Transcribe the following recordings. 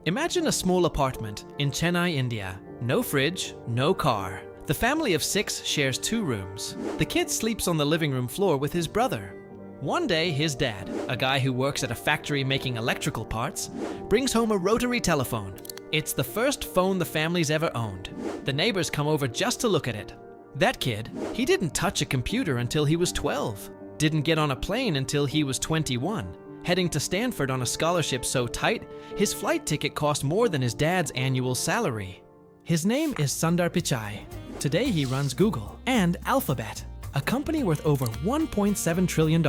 Imagine a small apartment in Chennai, India. No fridge, no car. The family of 6 shares 2 rooms. The kid sleeps on the living room floor with his brother. One day, his dad, a guy who works at a factory making electrical parts, brings home a rotary telephone. It's the first phone the family's ever owned. The neighbors come over just to look at it. That kid, he didn't touch a computer until he was 12. Didn't get on a plane until he was 21. Heading to Stanford on a scholarship so tight, his flight ticket cost more than his dad's annual salary. His name is Sundar Pichai. Today he runs Google and Alphabet, a company worth over $1.7 trillion.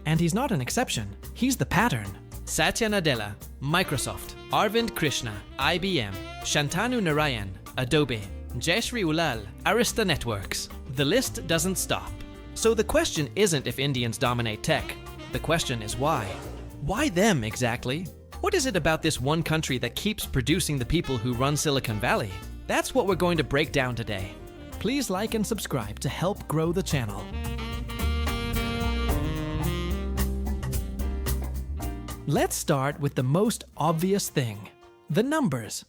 And he's not an exception, he's the pattern. Satya Nadella, Microsoft. Arvind, Krishna, IBM. Shantanu, Narayen, Adobe. Jayshree Ulal, Arista Networks. The list doesn't stop. So the question isn't if Indians dominate tech. The question is why. Why them exactly? What is it about this one country that keeps producing the people who run Silicon Valley? That's what we're going to break down today. Please like and subscribe to help grow the channel. Let's start with the most obvious thing, the numbers.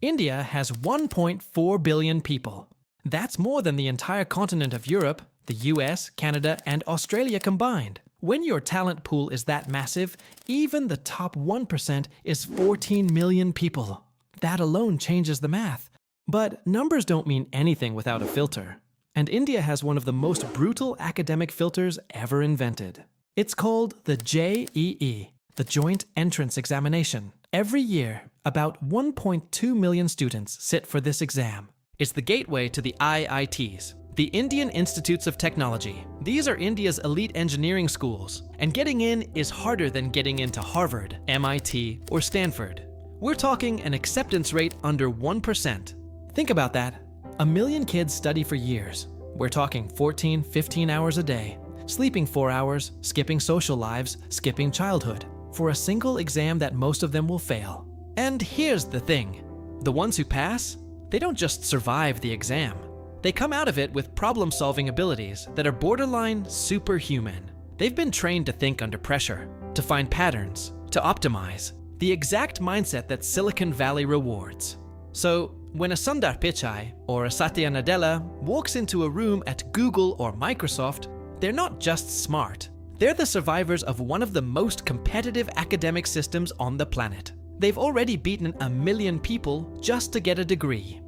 India has 1.4 billion people. That's more than the entire continent of Europe, the US, Canada, and Australia combined. When your talent pool is that massive, even the top 1% is 14 million people. That alone changes the math. But numbers don't mean anything without a filter. And India has one of the most brutal academic filters ever invented. It's called the JEE, the Joint Entrance Examination. Every year, about 1.2 million students sit for this exam. It's the gateway to the IITs, the Indian Institutes of Technology. These are India's elite engineering schools, and getting in is harder than getting into Harvard, MIT, or Stanford. We're talking an acceptance rate under 1%. Think about that. 1 million kids study for years. We're talking 14, 15 hours a day, sleeping 4 hours, skipping social lives, skipping childhood, for a single exam that most of them will fail. And here's the thing. The ones who pass, they don't just survive the exam. They come out of it with problem-solving abilities that are borderline superhuman. They've been trained to think under pressure, to find patterns, to optimize, the exact mindset that Silicon Valley rewards. So, when a Sundar Pichai or a Satya Nadella walks into a room at Google or Microsoft, they're not just smart. They're the survivors of one of the most competitive academic systems on the planet. They've already beaten 1 million people just to get a degree.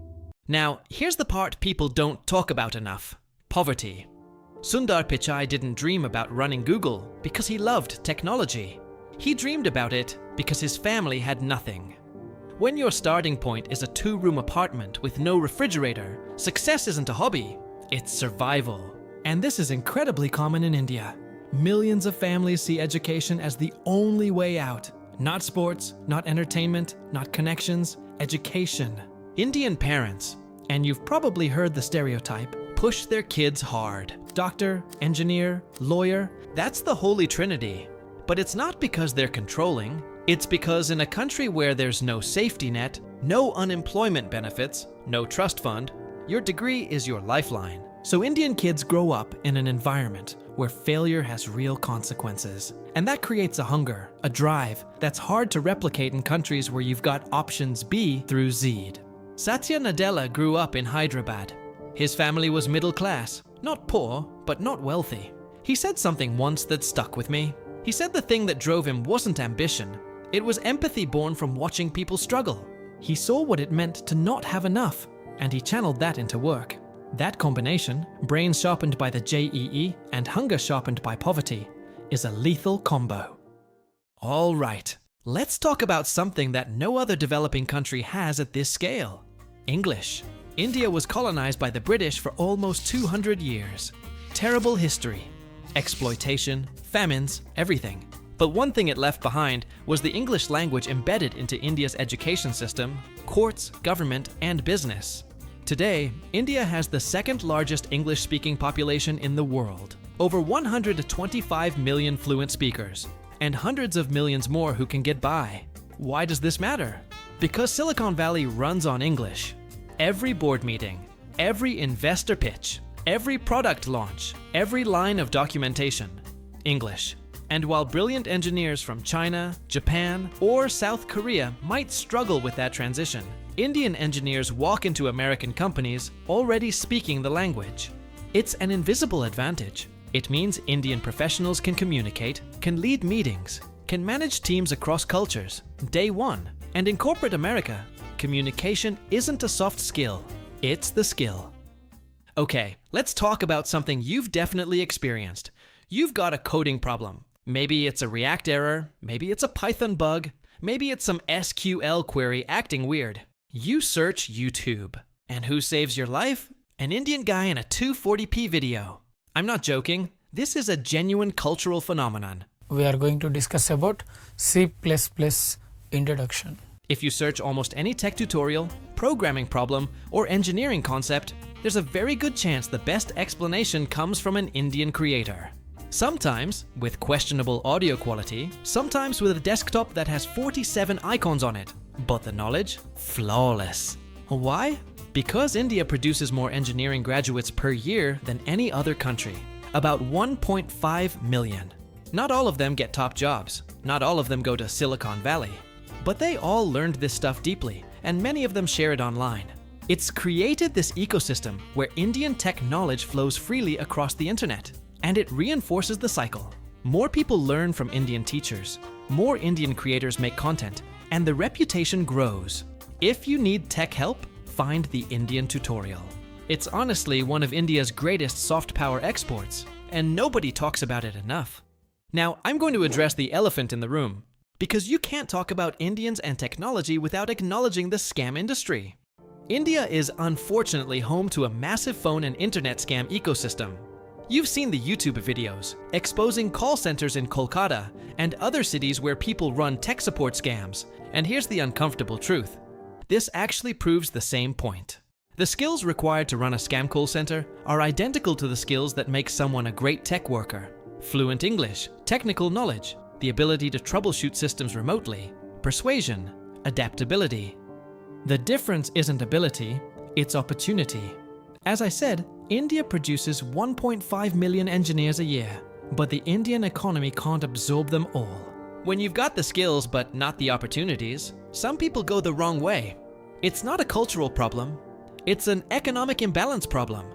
Now, here's the part people don't talk about enough: poverty. Sundar Pichai didn't dream about running Google because he loved technology. He dreamed about it because his family had nothing. When your starting point is a 2-room apartment with no refrigerator, success isn't a hobby, it's survival. And this is incredibly common in India. Millions of families see education as the only way out. Not sports, not entertainment, not connections, education. Indian parents, and you've probably heard the stereotype, push their kids hard. Doctor, engineer, lawyer, that's the holy trinity. But it's not because they're controlling. It's because in a country where there's no safety net, no unemployment benefits, no trust fund, your degree is your lifeline. So Indian kids grow up in an environment where failure has real consequences. And that creates a hunger, a drive, that's hard to replicate in countries where you've got options B through Z. Satya Nadella grew up in Hyderabad. His family was middle class, not poor, but not wealthy. He said something once that stuck with me. He said the thing that drove him wasn't ambition. It was empathy born from watching people struggle. He saw what it meant to not have enough, and he channeled that into work. That combination, brains sharpened by the JEE and hunger sharpened by poverty, is a lethal combo. All right, let's talk about something that no other developing country has at this scale: English. India was colonized by the British for almost 200 years. Terrible history, exploitation, famines, everything. But one thing it left behind was the English language embedded into India's education system, courts, government, and business. Today, India has the 2nd largest English-speaking population in the world, over 125 million fluent speakers, and hundreds of millions more who can get by. Why does this matter? Because Silicon Valley runs on English. Every board meeting, every investor pitch, every product launch, every line of documentation, English. And while brilliant engineers from China, Japan, or South Korea might struggle with that transition, Indian engineers walk into American companies already speaking the language. It's an invisible advantage. It means Indian professionals can communicate, can lead meetings, can manage teams across cultures, day one. And in corporate America, communication isn't a soft skill, it's the skill. Okay, let's talk about something you've definitely experienced. You've got a coding problem. Maybe it's a React error, maybe it's a Python bug, maybe it's some SQL query acting weird. You search YouTube. And who saves your life? An Indian guy in a 240p video. I'm not joking. This is a genuine cultural phenomenon. We are going to discuss about C++ introduction. If you search almost any tech tutorial, programming problem, or engineering concept, there's a very good chance the best explanation comes from an Indian creator. Sometimes with questionable audio quality, sometimes with a desktop that has 47 icons on it. But the knowledge? Flawless. Why? Because India produces more engineering graduates per year than any other country. About 1.5 million. Not all of them get top jobs. Not all of them go to Silicon Valley. But they all learned this stuff deeply, and many of them share it online. It's created this ecosystem where Indian tech knowledge flows freely across the internet. And it reinforces the cycle. More people learn from Indian teachers. More Indian creators make content. And the reputation grows. If you need tech help, find the Indian tutorial. It's honestly one of India's greatest soft power exports, and nobody talks about it enough. Now, I'm going to address the elephant in the room, because you can't talk about Indians and technology without acknowledging the scam industry. India is unfortunately home to a massive phone and internet scam ecosystem. You've seen the YouTube videos exposing call centers in Kolkata and other cities where people run tech support scams. And here's the uncomfortable truth. This actually proves the same point. The skills required to run a scam call center are identical to the skills that make someone a great tech worker. Fluent English, technical knowledge, the ability to troubleshoot systems remotely, persuasion, adaptability. The difference isn't ability, it's opportunity. As I said, India produces 1.5 million engineers a year, but the Indian economy can't absorb them all. When you've got the skills but not the opportunities, some people go the wrong way. It's not a cultural problem, it's an economic imbalance problem.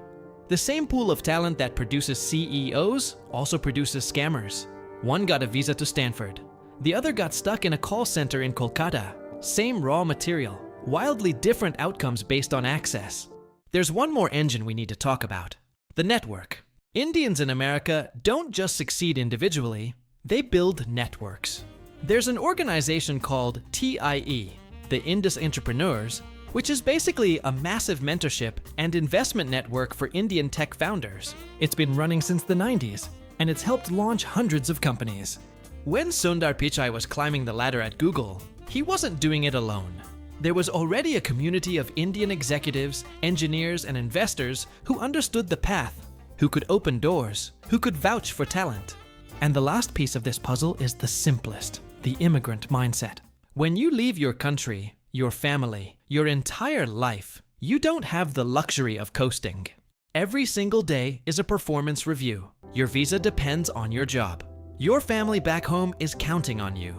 The same pool of talent that produces CEOs also produces scammers. One got a visa to Stanford. The other got stuck in a call center in Kolkata. Same raw material, wildly different outcomes based on access. There's one more engine we need to talk about. The network. Indians in America don't just succeed individually, they build networks. There's an organization called TIE, the Indus Entrepreneurs, which is basically a massive mentorship and investment network for Indian tech founders. It's been running since the 90s, and it's helped launch hundreds of companies. When Sundar Pichai was climbing the ladder at Google, he wasn't doing it alone. There was already a community of Indian executives, engineers, and investors who understood the path, who could open doors, who could vouch for talent. And the last piece of this puzzle is the simplest, the immigrant mindset. When you leave your country, your family, your entire life, you don't have the luxury of coasting. Every single day is a performance review. Your visa depends on your job. Your family back home is counting on you.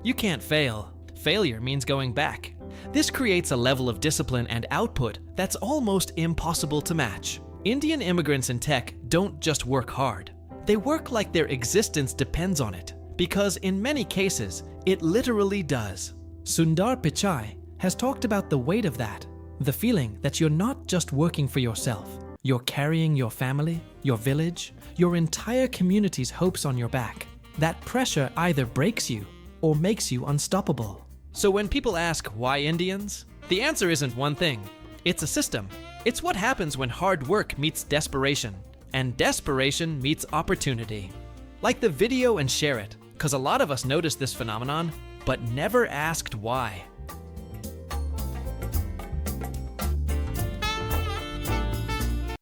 You can't fail. Failure means going back. This creates a level of discipline and output that's almost impossible to match. Indian immigrants in tech don't just work hard. They work like their existence depends on it, because in many cases, it literally does. Sundar Pichai has talked about the weight of that, the feeling that you're not just working for yourself. You're carrying your family, your village, your entire community's hopes on your back. That pressure either breaks you or makes you unstoppable. So when people ask why Indians, the answer isn't one thing. It's a system. It's what happens when hard work meets desperation, and desperation meets opportunity. Like the video and share it, because a lot of us noticed this phenomenon, but never asked why.